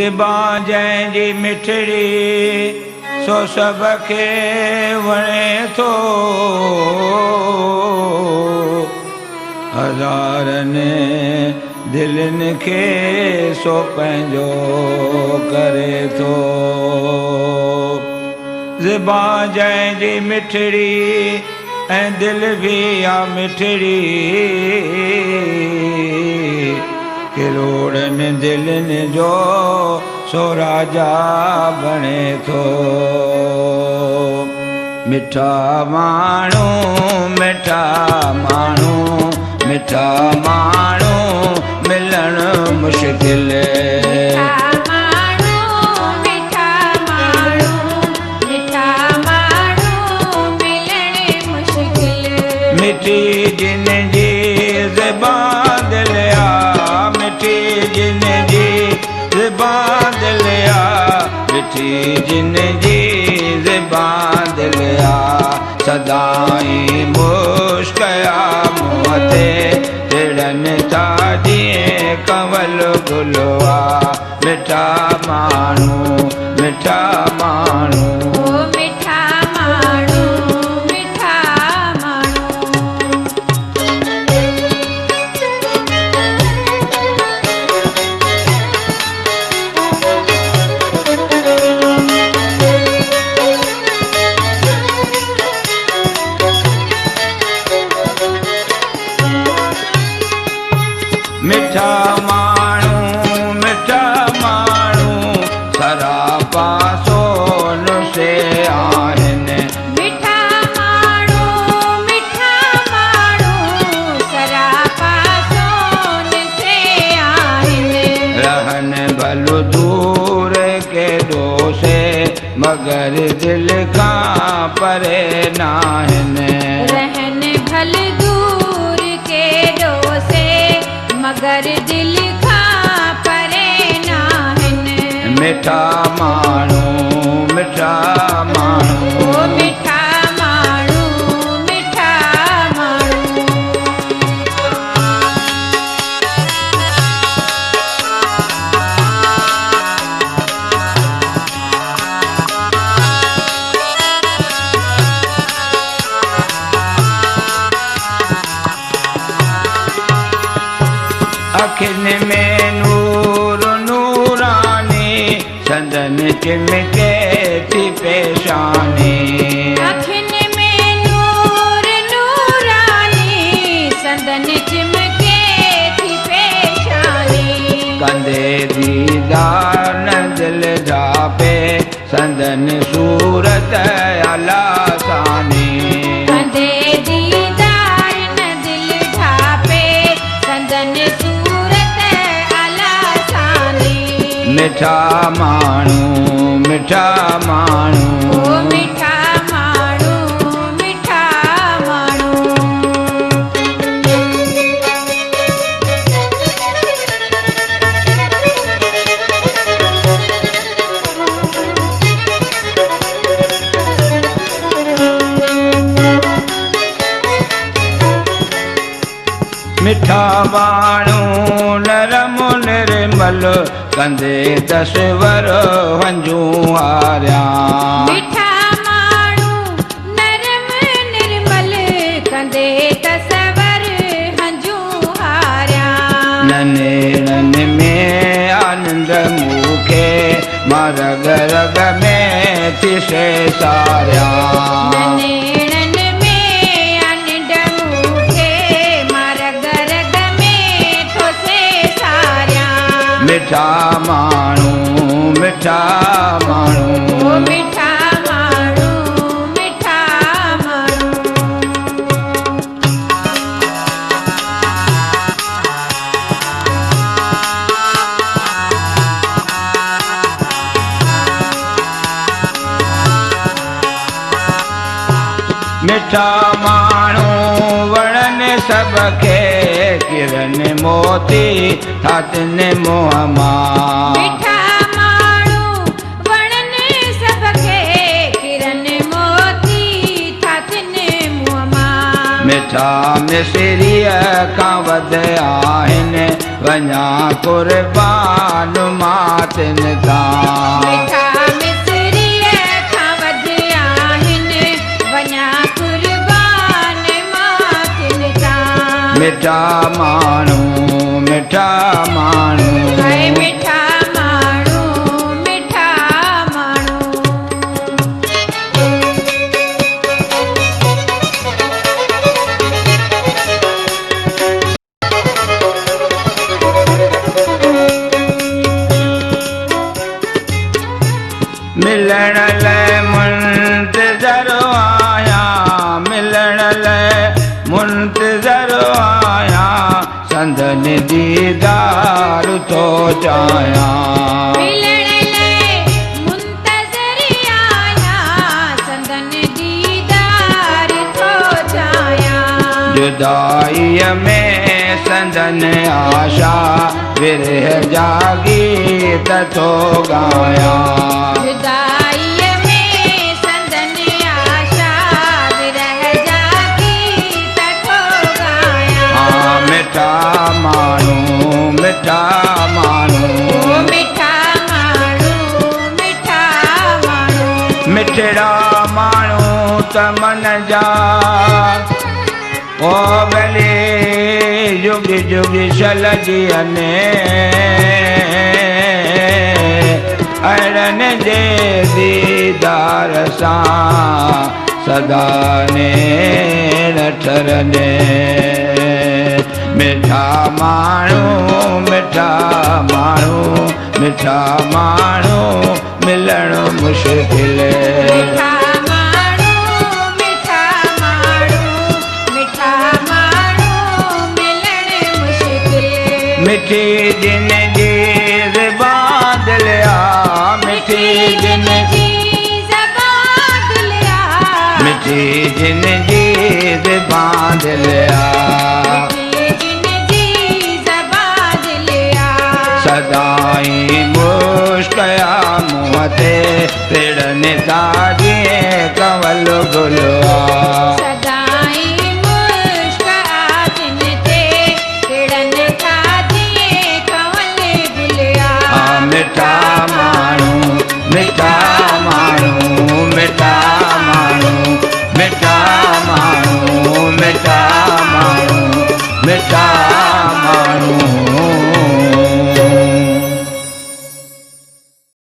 ज़िबां जंहिंजी मिठड़ी सो सभ खे वणे थो। हज़ारनि दिलनि खे सो पंहिंजो करे थो। ज़िबां जंहिंजी मिठड़ी ऐं दिल भी आ मिठड़ी, किरोड़नि दिलनि जो सो राजा बणे थो। मिठा माण्हू मिठा माण्हू मिठा माण्हू मिलणु मुश्किल। मिठी जिन जी ज़बां दिल आ, मिठी जिन जी ज़बां दिल आ, मिठी जिन जी ज़बां दिल आ। सदाई मुश्किया मुँह ते टिड़नि था जीअं कंवल गुलवा। मिठा माण्हू मिठा माण्हू मिठा माण्हू सरापा सोन से आहिनि। मिठा माण्हू सरापा सोन से आहिनि। रहन भल दूर के दोसे मगर दिल खां परे नाहिनि। रहन भल दूर के दोसे मगर दिल खां परे नाहिनि। मिठा माण्हू मिठा माण्हू मिठा माण्हू मिठा माण्हू अखियुनि में नूर नूरानी संदन चिमके थी पेशानी। अखियुनि में नूर नूरानी संदन चिमके थी पेशानी। कंधे दीदार न दिल जापे संदन सूरत अला सानी। कंधे दीदार न दिल ढापे संदन सूरत अला सानी। मिठा माण्हू मिठा माण्हू मिठा माण्हू मिठा माण्हू मिठा माण्हू नरम निर्मल कंधे तस्वर हंजू हारिया। मिठा माण्हू नरम निर्मल कंधे तस्वर हंजू हारिया। ननेरन में आनंद मूंखे मां रग रग में थी से सारिया। ननेरन में आनंद मूंखे मां रग रग में थो से सारिया। मिठा माण्हू मिठा माण्हू मिठा माण्हू मिठा माण्हू मिठा माण्हू वणनि सभ खे किरन मोती ठातिन मुंह मां। मिठा माण्हू वणनि सभ खे किरन मोती ठातिन मुंह मां। मिठा मिसरीअ खां वध आहिनि वञा कुर्बान मातिन तां मिठा मिसरीअ खां वधि आहिनि वञा कुर्बान मातिन तां मिठा माण्हू मिठा माण्हू हाय मिठा माण्हू मिठा माण्हू मिलण लाइ मुंतज़र आहियां मिलण लाइ मुंतज़र आहियां संदनि दीदार थो चाहियां मिलण लाइ मुंतज़र आहियां संदन दीदार थो चाहियां जुदाईअ में संदनि आशा विरह जा गीत थो ॻायां जुदाईअ में संदन आशा विरह जा गीत थो ॻायां मिठा माण्हू मिठा माण्हू ओ मिठा माण्हू मिठा माण्हू मिठड़ा माण्हू त मन जा ओ भले जुग जुग छलजनि अड़न जे दीदार सां सदा ने ठरने मिठा माण्हू मिठा माण्हू मिठा माण्हू मिलण मुश्किल मिठा माण्हू मिठा माण्हू मिठा माण्हू मिलण मुश्किल मिठी जिंदगी ज़बान दिलिया मिठी जिंदगी ज़बान दिलिया मिठी जिंदगी ज़बान दिलिया जिंदगी ज़बान दिलिया सदाई मुश्किया मुँह ते तिड़नि था जीअं कंवल गुलवा सदाई मुश्क आतिन ते तिड़नि था जीअं कंवल गुलिया मिठा माण्हू मिठा